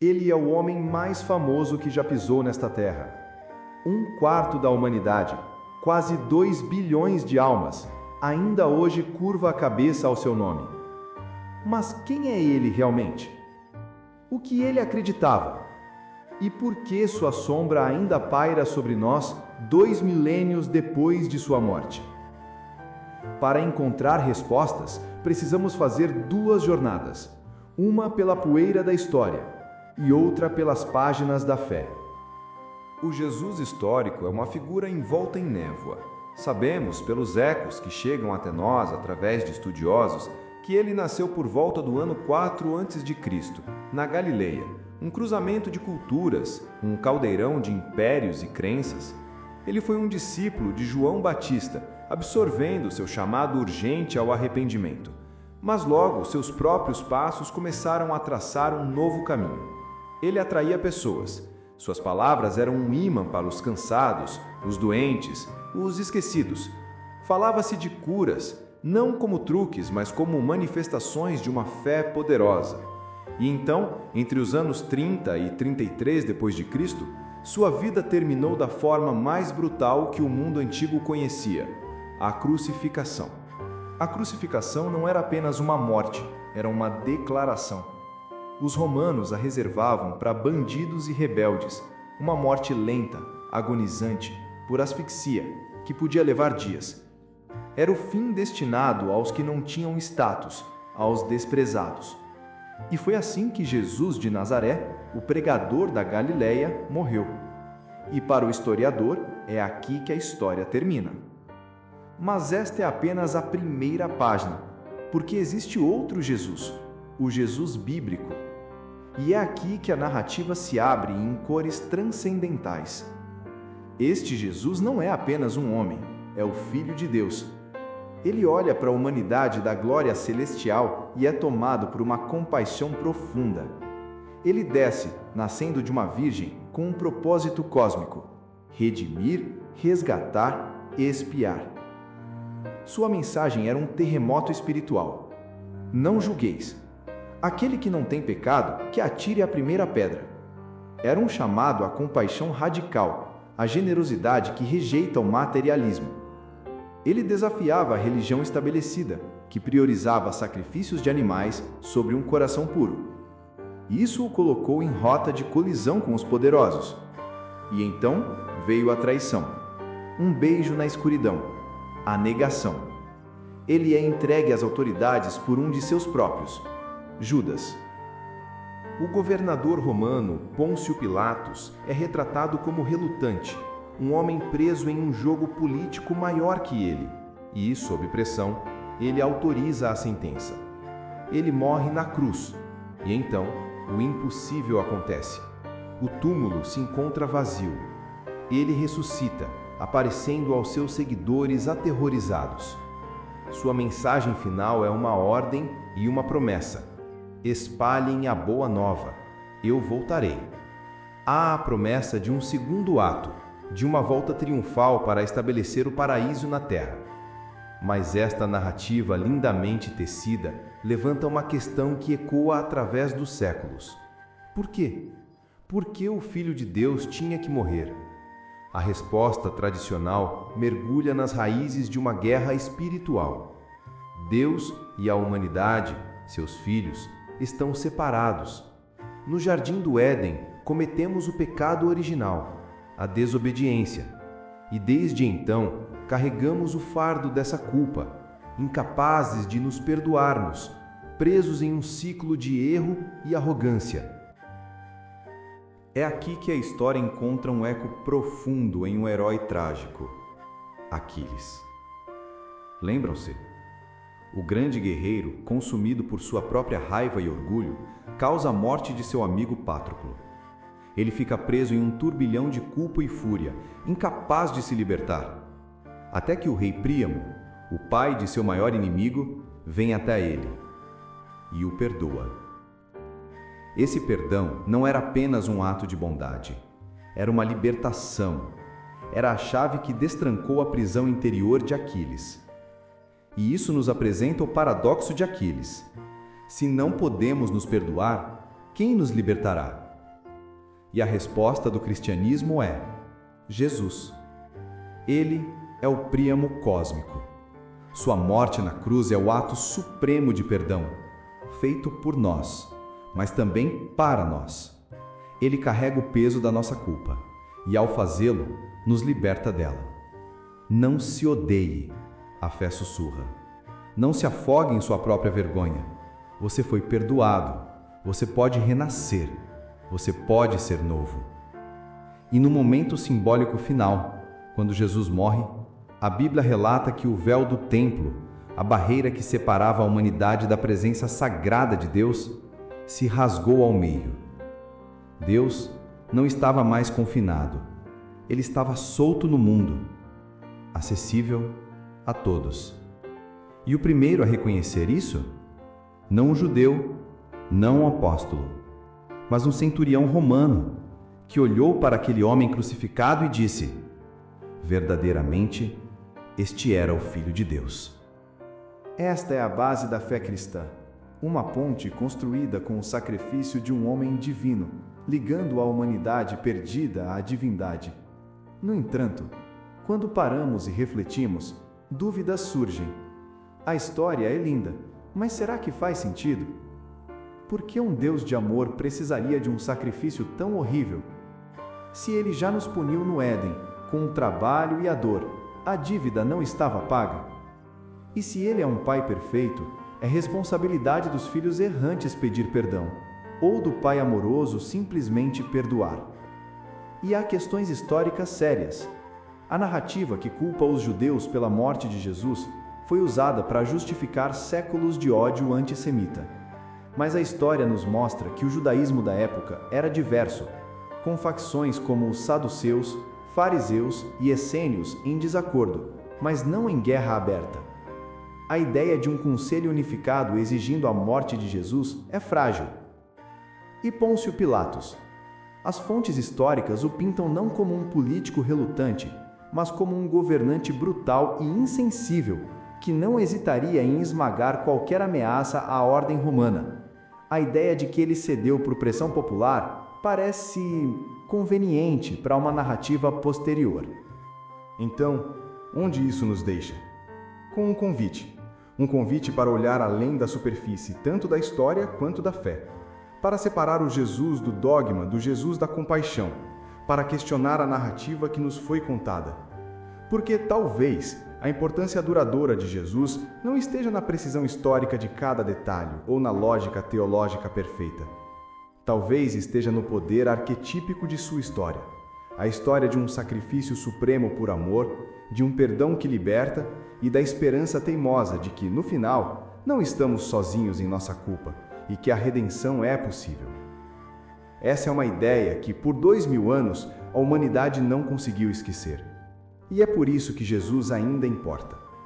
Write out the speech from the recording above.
Ele é o homem mais famoso que já pisou nesta terra. 1/4 da humanidade, quase 2 bilhões de almas, ainda hoje curva a cabeça ao seu nome. Mas quem é ele realmente? O que ele acreditava? E por que sua sombra ainda paira sobre nós 2 milênios depois de sua morte? Para encontrar respostas, precisamos fazer 2 jornadas, uma pela poeira da história e outra pelas páginas da fé. O Jesus histórico é uma figura envolta em névoa. Sabemos, pelos ecos que chegam até nós através de estudiosos, que ele nasceu por volta do ano 4 a.C., na Galileia, um cruzamento de culturas, um caldeirão de impérios e crenças. Ele foi um discípulo de João Batista, absorvendo seu chamado urgente ao arrependimento. Mas logo seus próprios passos começaram a traçar um novo caminho. Ele atraía pessoas. Suas palavras eram um ímã para os cansados, os doentes, os esquecidos. Falava-se de curas, não como truques, mas como manifestações de uma fé poderosa. E então, entre os anos 30 e 33 d.C., sua vida terminou da forma mais brutal que o mundo antigo conhecia: a crucificação. A crucificação não era apenas uma morte, era uma declaração. Os romanos a reservavam para bandidos e rebeldes, uma morte lenta, agonizante, por asfixia, que podia levar dias. Era o fim destinado aos que não tinham status, aos desprezados. E foi assim que Jesus de Nazaré, o pregador da Galileia, morreu. E para o historiador, é aqui que a história termina. Mas esta é apenas a primeira página, porque existe outro Jesus, o Jesus bíblico. E é aqui que a narrativa se abre em cores transcendentais. Este Jesus não é apenas um homem, é o Filho de Deus. Ele olha para a humanidade da glória celestial e é tomado por uma compaixão profunda. Ele desce, nascendo de uma virgem, com um propósito cósmico: redimir, resgatar e expiar. Sua mensagem era um terremoto espiritual. Não julgueis. Aquele que não tem pecado, que atire a primeira pedra. Era um chamado à compaixão radical, à generosidade que rejeita o materialismo. Ele desafiava a religião estabelecida, que priorizava sacrifícios de animais sobre um coração puro. Isso o colocou em rota de colisão com os poderosos. E então veio a traição, um beijo na escuridão, a negação. Ele é entregue às autoridades por um de seus próprios, Judas. O governador romano Pôncio Pilatos é retratado como relutante, um homem preso em um jogo político maior que ele, e, sob pressão, ele autoriza a sentença. Ele morre na cruz, e então o impossível acontece. O túmulo se encontra vazio. Ele ressuscita, aparecendo aos seus seguidores aterrorizados. Sua mensagem final é uma ordem e uma promessa: espalhem a boa nova, eu voltarei. Há a promessa de um segundo ato, de uma volta triunfal para estabelecer o paraíso na terra. Mas esta narrativa lindamente tecida levanta uma questão que ecoa através dos séculos. Por quê? Por que o Filho de Deus tinha que morrer? A resposta tradicional mergulha nas raízes de uma guerra espiritual. Deus e a humanidade, seus filhos, estão separados. No jardim do Éden, cometemos o pecado original, a desobediência, e desde então carregamos o fardo dessa culpa, incapazes de nos perdoarmos, presos em um ciclo de erro e arrogância. É aqui que a história encontra um eco profundo em um herói trágico: Aquiles. Lembram-se? O grande guerreiro, consumido por sua própria raiva e orgulho, causa a morte de seu amigo Patroclo. Ele fica preso em um turbilhão de culpa e fúria, incapaz de se libertar. Até que o rei Príamo, o pai de seu maior inimigo, vem até ele e o perdoa. Esse perdão não era apenas um ato de bondade, era uma libertação. Era a chave que destrancou a prisão interior de Aquiles. E isso nos apresenta o paradoxo de Aquiles. Se não podemos nos perdoar, quem nos libertará? E a resposta do cristianismo é: Jesus. Ele é o príamo cósmico. Sua morte na cruz é o ato supremo de perdão, feito por nós, mas também para nós. Ele carrega o peso da nossa culpa e, ao fazê-lo, nos liberta dela. Não se odeie, a fé sussurra. Não se afogue em sua própria vergonha. Você foi perdoado. Você pode renascer. Você pode ser novo. E no momento simbólico final, quando Jesus morre, a Bíblia relata que o véu do templo, a barreira que separava a humanidade da presença sagrada de Deus, se rasgou ao meio. Deus não estava mais confinado. Ele estava solto no mundo, acessível a todos. E o primeiro a reconhecer isso? Não um judeu, não um apóstolo, mas um centurião romano, que olhou para aquele homem crucificado e disse: verdadeiramente, este era o Filho de Deus. Esta é a base da fé cristã, uma ponte construída com o sacrifício de um homem divino, ligando a humanidade perdida à divindade. No entanto, quando paramos e refletimos, dúvidas surgem. A história é linda, mas será que faz sentido? Por que um Deus de amor precisaria de um sacrifício tão horrível? Se ele já nos puniu no Éden, com o trabalho e a dor, a dívida não estava paga? E se ele é um pai perfeito, é responsabilidade dos filhos errantes pedir perdão, ou do pai amoroso simplesmente perdoar. E há questões históricas sérias. A narrativa que culpa os judeus pela morte de Jesus foi usada para justificar séculos de ódio antissemita. Mas a história nos mostra que o judaísmo da época era diverso, com facções como os saduceus, fariseus e essênios em desacordo, mas não em guerra aberta. A ideia de um conselho unificado exigindo a morte de Jesus é frágil. E Pôncio Pilatos? As fontes históricas o pintam não como um político relutante, mas como um governante brutal e insensível, que não hesitaria em esmagar qualquer ameaça à ordem romana. A ideia de que ele cedeu por pressão popular parece conveniente para uma narrativa posterior. Então, onde isso nos deixa? Com um convite para olhar além da superfície, tanto da história quanto da fé, para separar o Jesus do dogma do Jesus da compaixão, para questionar a narrativa que nos foi contada. Porque talvez a importância duradoura de Jesus não esteja na precisão histórica de cada detalhe ou na lógica teológica perfeita. Talvez esteja no poder arquetípico de sua história, a história de um sacrifício supremo por amor, de um perdão que liberta e da esperança teimosa de que, no final, não estamos sozinhos em nossa culpa e que a redenção é possível. Essa é uma ideia que, por 2000 anos, a humanidade não conseguiu esquecer. E é por isso que Jesus ainda importa.